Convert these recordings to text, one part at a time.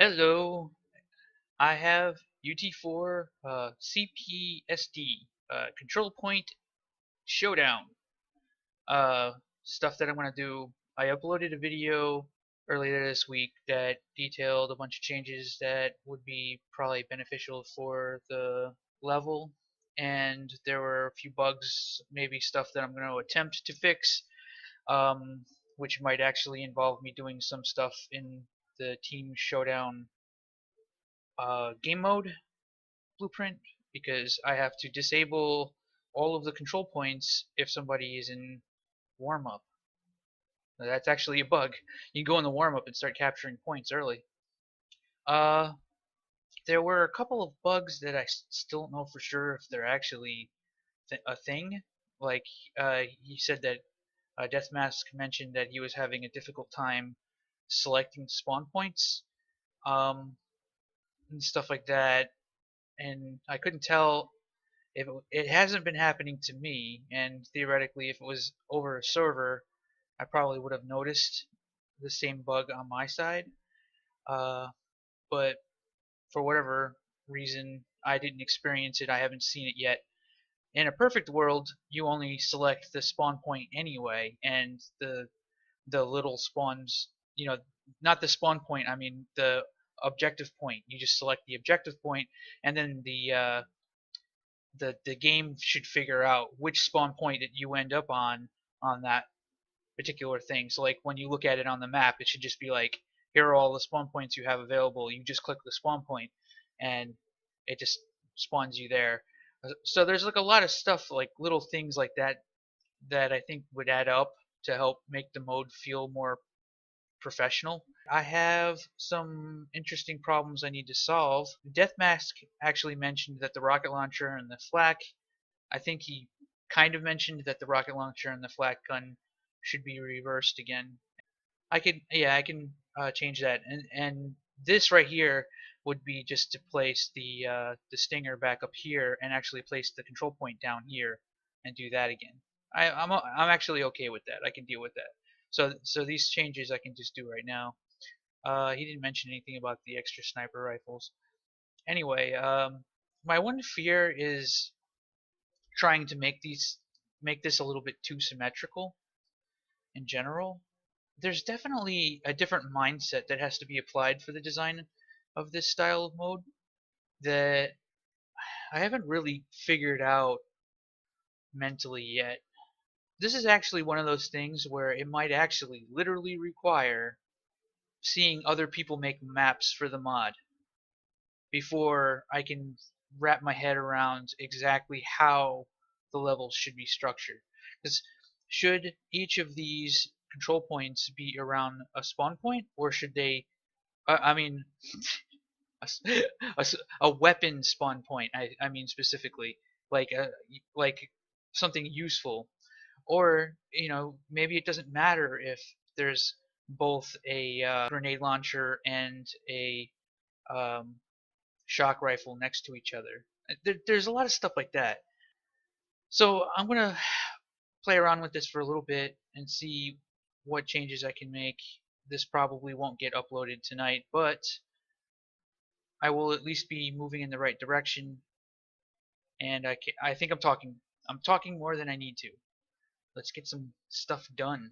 Hello, I have UT4 CPSD control point showdown uh, stuff that I'm gonna do. I uploaded a video earlier this week that detailed a bunch of changes that would be probably beneficial for the level, and there were a few bugs, maybe stuff that I'm gonna attempt to fix, um, which might actually involve me doing some stuff in the team showdown game mode blueprint because I have to disable all of the control points if somebody is in warm up. That's actually a bug. You can go in the warm up and start capturing points early. Uh, there were a couple of bugs that I still don't know for sure if they're actually a thing. Like he said that Deathmask mentioned that he was having a difficult time selecting spawn points um, and stuff like that, and I couldn't tell if it hasn't been happening to me, and theoretically, if it was over a server, I probably would have noticed the same bug on my side. Uh, but for whatever reason, I didn't experience it. I haven't seen it yet. In a perfect world, you only select the spawn point anyway, and the little spawns, not the spawn point. I mean the objective point. You just select the objective point, and then the game should figure out which spawn point that you end up on that particular thing. So like when you look at it on the map, it should just be like, here are all the spawn points you have available. You just click the spawn point, and it just spawns you there. So there's like a lot of stuff, like little things like that, that I think would add up to help make the mode feel more professional. I have some interesting problems I need to solve. Deathmask actually mentioned that the rocket launcher and the flak, I think he kind of mentioned that the rocket launcher and the flak gun should be reversed again. I can change that, and this right here would be just to place the stinger back up here and actually place the control point down here and do that again. I'm actually okay with that. I can deal with that. So these changes I can just do right now. He didn't mention anything about the extra sniper rifles. Anyway, my one fear is trying to make this a little bit too symmetrical in general. There's definitely a different mindset that has to be applied for the design of this style of mode that I haven't really figured out mentally yet. This is actually one of those things where it might actually literally require seeing other people make maps for the mod before I can wrap my head around exactly how the levels should be structured. Because should each of these control points be around a spawn point, or should they? I mean, a weapon spawn point. I mean specifically, like like something useful, or maybe it doesn't matter if there's both a grenade launcher and a um, shock rifle next to each other. There's a lot of stuff like that. So I'm gonna play around with this for a little bit and see what changes I can make. This probably won't get uploaded tonight, but I will at least be moving in the right direction. And I think I'm talking more than I need to. Let's get some stuff done.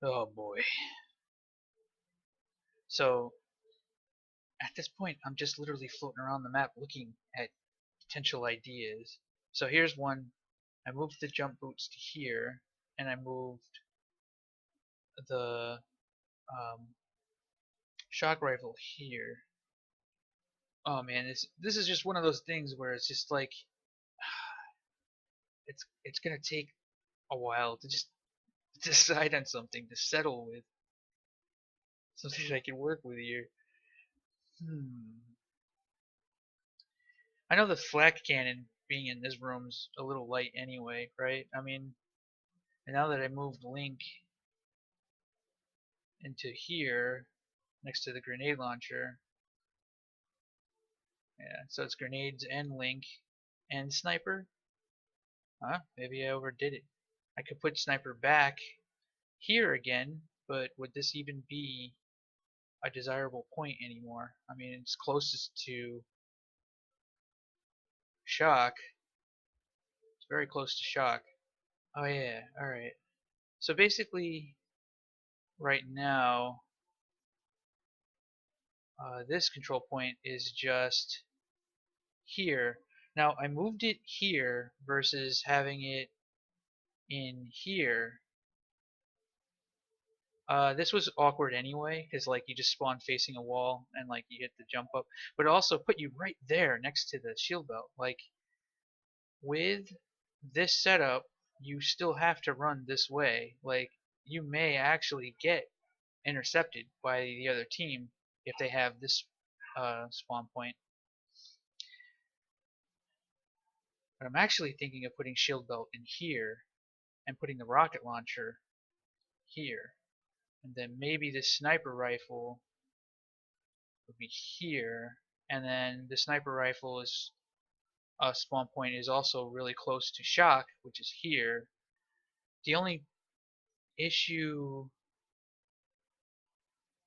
Oh boy. So at this point, I'm just literally floating around the map looking at potential ideas. So here's one. I moved the jump boots to here, and I moved the um, shock rifle here. Oh man, this is just one of those things where it's just like it's gonna take a while to just decide on something to settle with, something I can work with here. Hmm. I know the flak cannon being in this room's a little light anyway, right? I mean, and now that I moved Link into here next to the grenade launcher, yeah, so it's grenades and Link and sniper. Huh? Maybe I overdid it. I could put sniper back here again, but would this even be a desirable point anymore? I mean, it's closest to shock. It's very close to shock. Oh yeah, alright. So basically, right now, this control point is just here. Now, I moved it here versus having it in here. This was awkward anyway, because like you just spawn facing a wall and like you hit the jump up, but it also put you right there next to the shield belt. Like with this setup, you still have to run this way. Like you may actually get intercepted by the other team if they have this spawn point. But I'm actually thinking of putting shield belt in here and putting the rocket launcher here. And then maybe the sniper rifle would be here. And then the sniper rifle is spawn point is also really close to shock, which is here. The only issue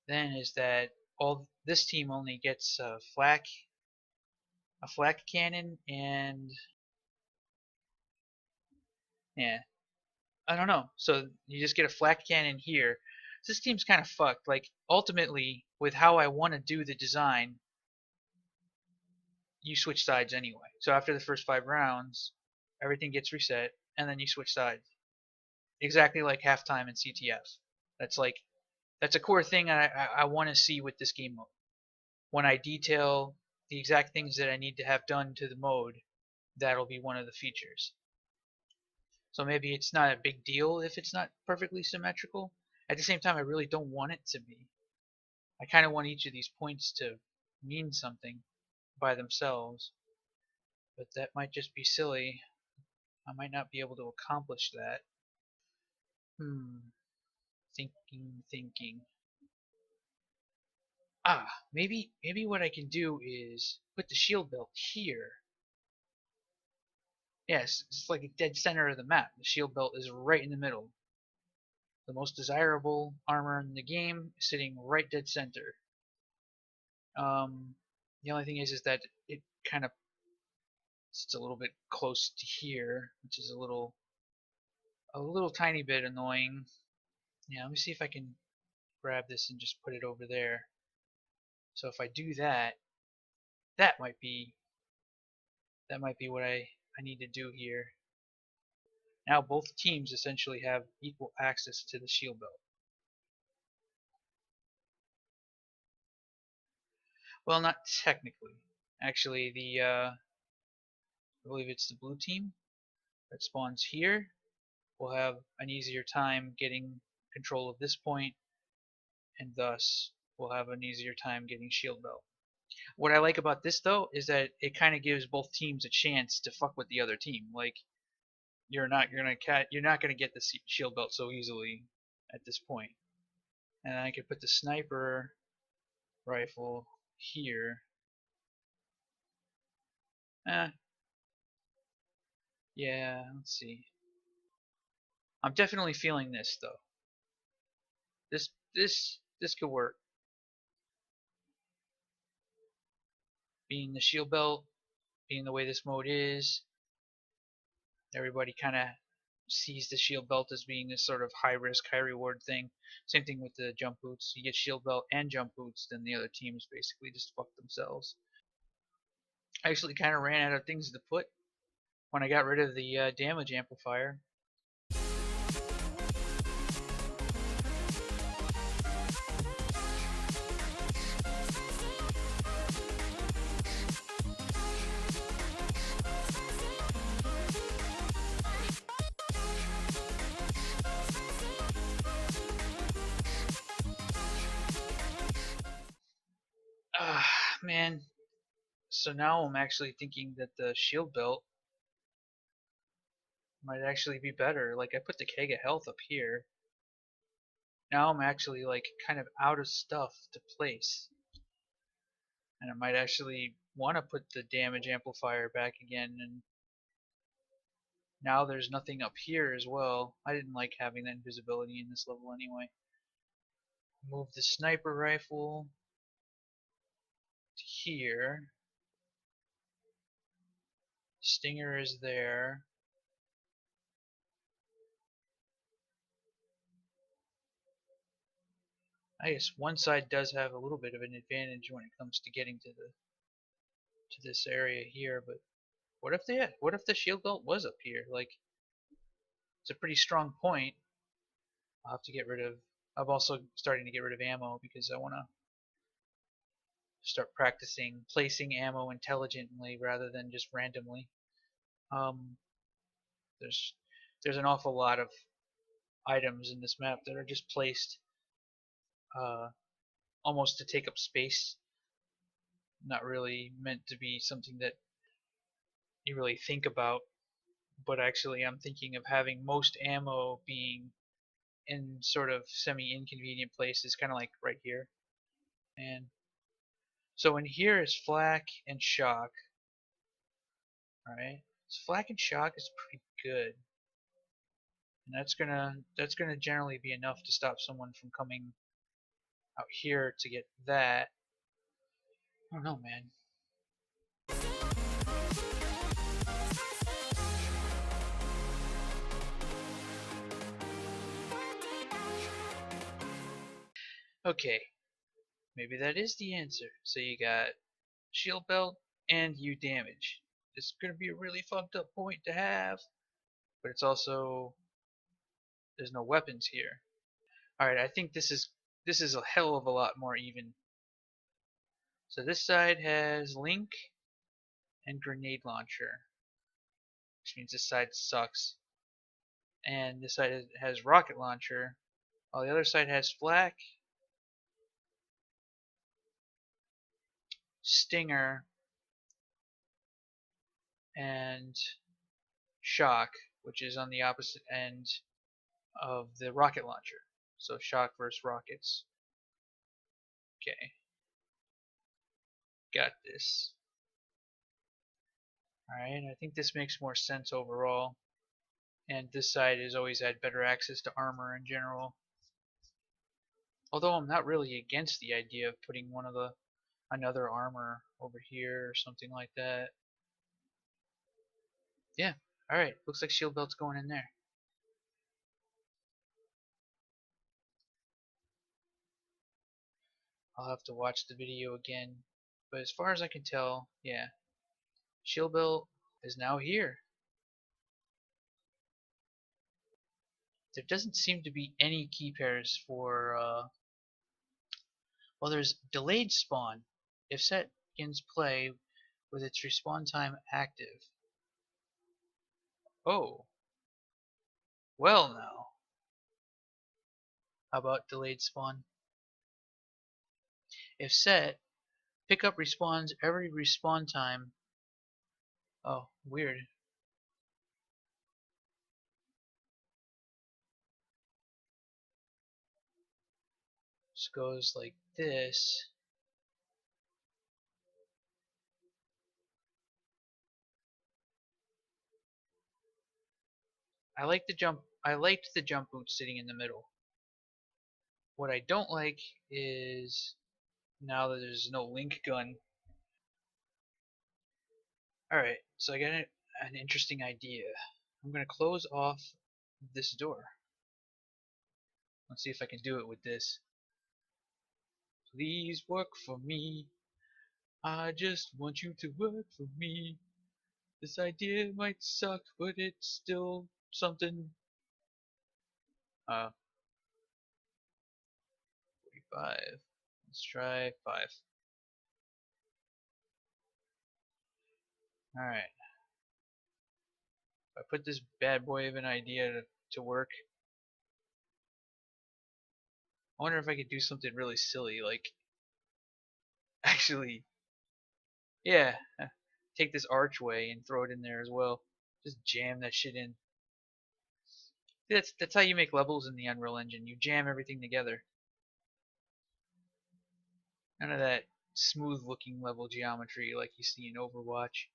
then is that all this team only gets a flak cannon, and yeah, I don't know. So you just get a flak cannon here. This team's kind of fucked. Like ultimately, with how I want to do the design, you switch sides anyway. So after the first 5 rounds, everything gets reset, and then you switch sides. Exactly like halftime in CTF. That's a core thing I want to see with this game mode. When I detail the exact things that I need to have done to the mode, that'll be one of the features. So maybe it's not a big deal if it's not perfectly symmetrical. At the same time, I really don't want it to be. I kind of want each of these points to mean something by themselves, but that might just be silly. I might not be able to accomplish that. Thinking. Maybe what I can do is put the shield belt here. Yes, it's like a dead center of the map. The shield belt is right in the middle. The most desirable armor in the game is sitting right dead center. The only thing is that it kind of sits a little bit close to here, which is a little tiny bit annoying. Yeah, let me see if I can grab this and just put it over there. So if I do that, that might be what I need to do here. Now both teams essentially have equal access to the shield belt. Well, not technically. Actually, I believe it's the blue team that spawns here will have an easier time getting control of this point, and thus will have an easier time getting shield belt. What I like about this though is that it kind of gives both teams a chance to fuck with the other team. Like you're not gonna get the shield belt so easily at this point. And I could put the sniper rifle here. Yeah, let's see. I'm definitely feeling this though. This could work. Being the shield belt, being the way this mode is, everybody kind of sees the shield belt as being this sort of high risk, high reward thing. Same thing with the jump boots. You get shield belt and jump boots, then the other teams basically just fuck themselves. I actually kind of ran out of things to put when I got rid of the damage amplifier. Man, So now I'm actually thinking that the shield belt might actually be better. Like I put the keg of health up here. Now I'm actually like kind of out of stuff to place. And I might actually want to put the damage amplifier back again, and now there's nothing up here as well. I didn't like having that invisibility in this level anyway. Move the sniper rifle to here. Stinger is there. I guess one side does have a little bit of an advantage when it comes to getting to this area here, but what if the shield belt was up here? Like it's a pretty strong point. I'll have to get rid of I'm also starting to get rid of ammo because I want to start practicing placing ammo intelligently rather than just randomly. Um, there's there's an awful lot of items in this map that are just placed uh, almost to take up space, not really meant to be something that you really think about. But actually, I'm thinking of having most ammo being in sort of semi-inconvenient places, kind of like right here. And so in here is flak and shock. All right, so flak and shock is pretty good. And that's gonna generally be enough to stop someone from coming out here to get that. I don't know, man. Okay, maybe that is the answer. So you got shield belt and you damage. It's gonna be a really fucked up point to have, but it's also there's no weapons here. All right, I think this is a hell of a lot more even. So this side has Link and grenade launcher, which means this side sucks. And this side has rocket launcher, while the other side has flak, stinger, and shock, which is on the opposite end of the rocket launcher. So shock versus rockets. Okay, got this. Alright, I think this makes more sense overall. And this side has always had better access to armor in general. Although I'm not really against the idea of putting another armor over here or something like that. Yeah, alright, looks like shield belt's going in there. I'll have to watch the video again. But as far as I can tell, yeah, shield belt is now here. There doesn't seem to be any key pairs for, well, there's delayed spawn. If set begins play with its respawn time active. Oh, well now. How about delayed spawn? If set, pickup respawns every respawn time. Oh, weird. This goes like this. I liked the jump boot sitting in the middle. What I don't like is now that there's no link gun. Alright, so I got an interesting idea. I'm gonna close off this door. Let's see if I can do it with this. Please work for me. I just want you to work for me. This idea might suck, but it's still something. 45. Let's try 5. Alright. If I put this bad boy of an idea to work, I wonder if I could do something really silly, like actually Yeah, take this archway and throw it in there as well. Just jam that shit in. That's how you make levels in the Unreal Engine. You jam everything together. None of that smooth looking level geometry like you see in Overwatch.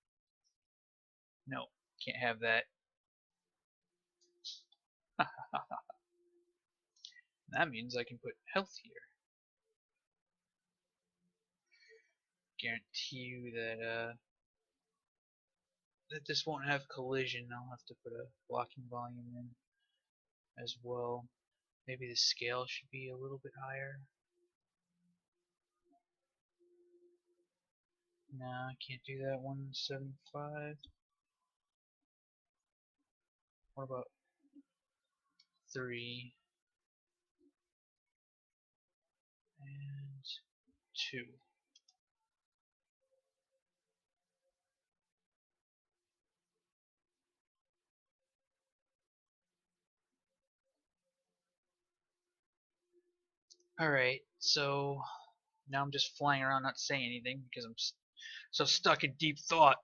No, can't have that. That means I can put health here. Guarantee you that this won't have collision. I'll have to put a blocking volume in as well. Maybe the scale should be a little bit higher. No, I can't do that. 175. What about 3 and 2? Alright, so now I'm just flying around not saying anything because I'm so stuck in deep thought.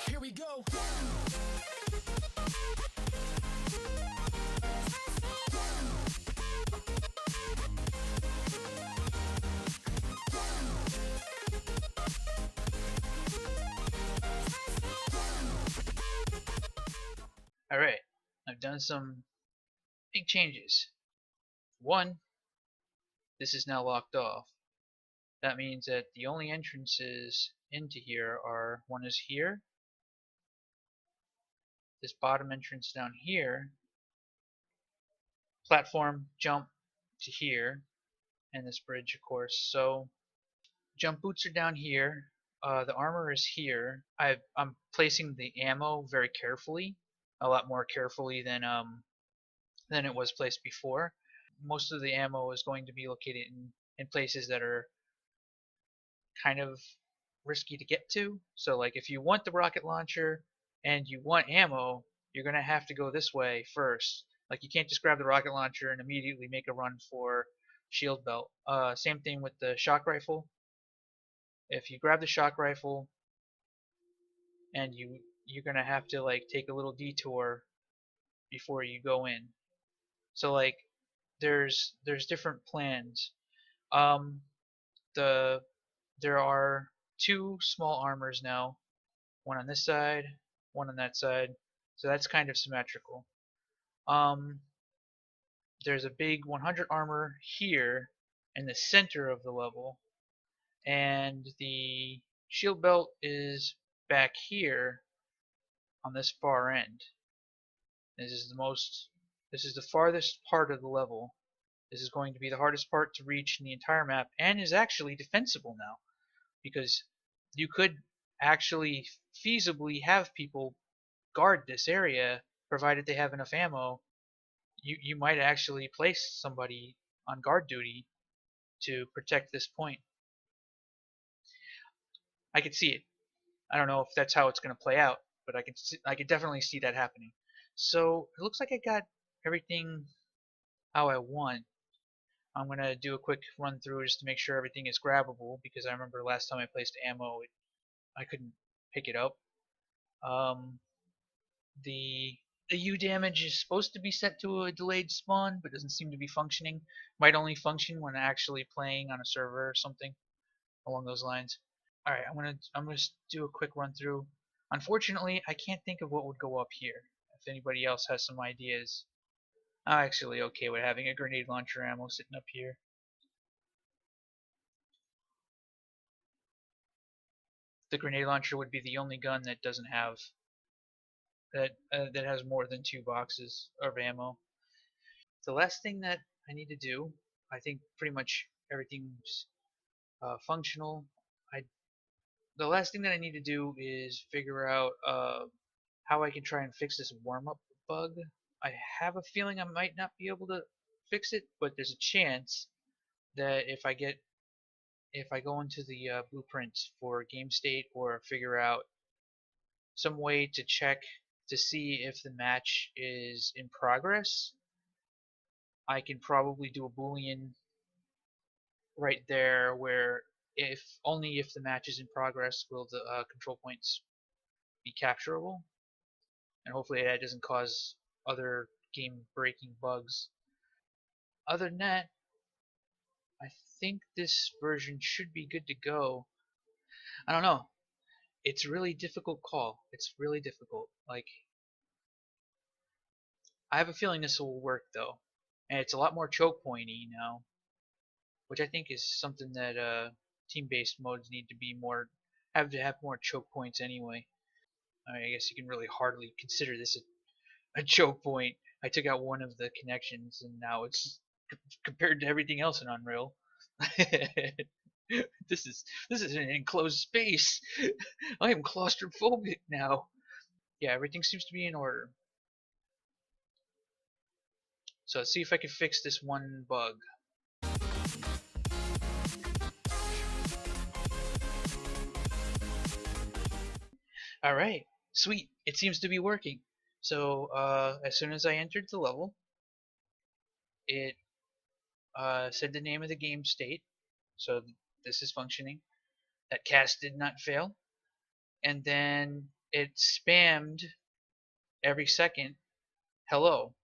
Here we go. Alright, I've done some big changes. One, this is now locked off. That means that the only entrances into here are, one is here, this bottom entrance down here, platform jump to here, and this bridge of course. So jump boots are down here, the armor is here. I'm placing the ammo very carefully, a lot more carefully than it was placed before. Most of the ammo is going to be located in places that are kind of risky to get to. So like if you want the rocket launcher and you want ammo, you're gonna have to go this way first. Like you can't just grab the rocket launcher and immediately make a run for shield belt. Same thing with the shock rifle. If you grab the shock rifle and you're gonna have to like take a little detour before you go in. So like there's different plans. Um, the there are two small armors now, one on this side, one on that side, so that's kind of symmetrical. Um, there's a big 100 armor here in the center of the level, and the shield belt is back here on this far end. This is the farthest part of the level. This is going to be the hardest part to reach in the entire map, and is actually defensible now, because you could actually feasibly have people guard this area provided they have enough ammo. You might actually place somebody on guard duty to protect this point. I could see it. I don't know if that's how it's going to play out, but I could definitely see that happening. So it looks like I got everything how I want. I'm going to do a quick run through just to make sure everything is grabbable, because I remember last time I placed ammo I couldn't pick it up. Um, the the U damage is supposed to be set to a delayed spawn, but doesn't seem to be functioning. Might only function when actually playing on a server or something along those lines. All right, I'm gonna do a quick run through. Unfortunately, I can't think of what would go up here. If anybody else has some ideas, I'm actually okay with having a grenade launcher ammo sitting up here. The grenade launcher would be the only gun that doesn't have that has more than 2 boxes of ammo. The last thing that I need to do, I think pretty much everything's functional. I The last thing that I need to do is figure out how I can try and fix this warm-up bug. I have a feeling I might not be able to fix it, but there's a chance that if I go into the blueprints for game state or figure out some way to check to see if the match is in progress, I can probably do a Boolean right there where if only if the match is in progress will the control points be capturable, and hopefully that doesn't cause other game breaking bugs. Other than that, I think this version should be good to go. I don't know. It's a really difficult call. It's really difficult. Like, I have a feeling this will work though, and it's a lot more choke pointy now, which I think is something that team-based modes need to be more have to have more choke points anyway. I mean, I guess you can really hardly consider this a choke point. I took out one of the connections, and now it's compared to everything else in Unreal. This is an enclosed space. I am claustrophobic now. Yeah, everything seems to be in order. So let's see if I can fix this one bug. All right, sweet. It seems to be working. So as soon as I entered the level, it said the name of the game state. So this is functioning. That cast did not fail. And then it spammed every second, hello,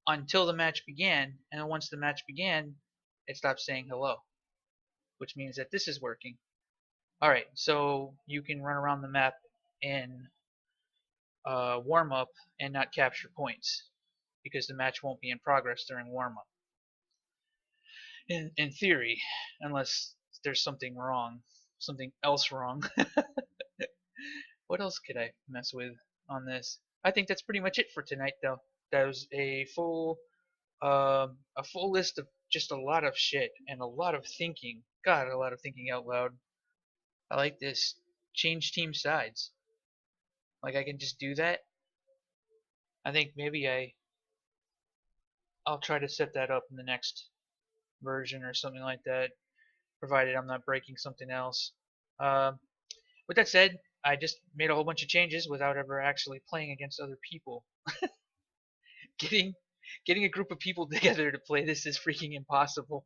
until the match began. And then once the match began, it stopped saying hello, which means that this is working. All right, so you can run around the map in warm up and not capture points because the match won't be in progress during warm up. In theory, unless there's something wrong, something else wrong. What else could I mess with on this? I think that's pretty much it for tonight, though. That was a full list of just a lot of shit and a lot of thinking. God, a lot of thinking out loud. I like this. Change team sides. Like I can just do that. I think maybe I'll try to set that up in the next version or something like that, provided I'm not breaking something else. With that said, I just made a whole bunch of changes without ever actually playing against other people. Getting a group of people together to play this is freaking impossible,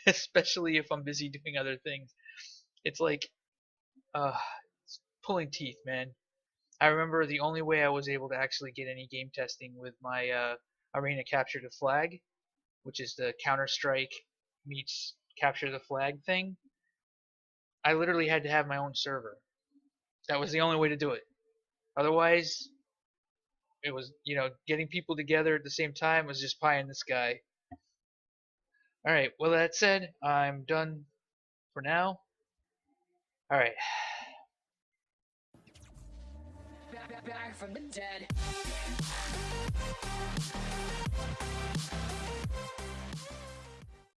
especially if I'm busy doing other things. It's like it's pulling teeth, man. I remember the only way I was able to actually get any game testing with my Arena Capture the Flag, which is the Counter-Strike meets Capture the Flag thing. I literally had to have my own server. That was the only way to do it. Otherwise, it was, getting people together at the same time was just pie in the sky. Alright, well, that said, I'm done for now. Alright. Back from the dead.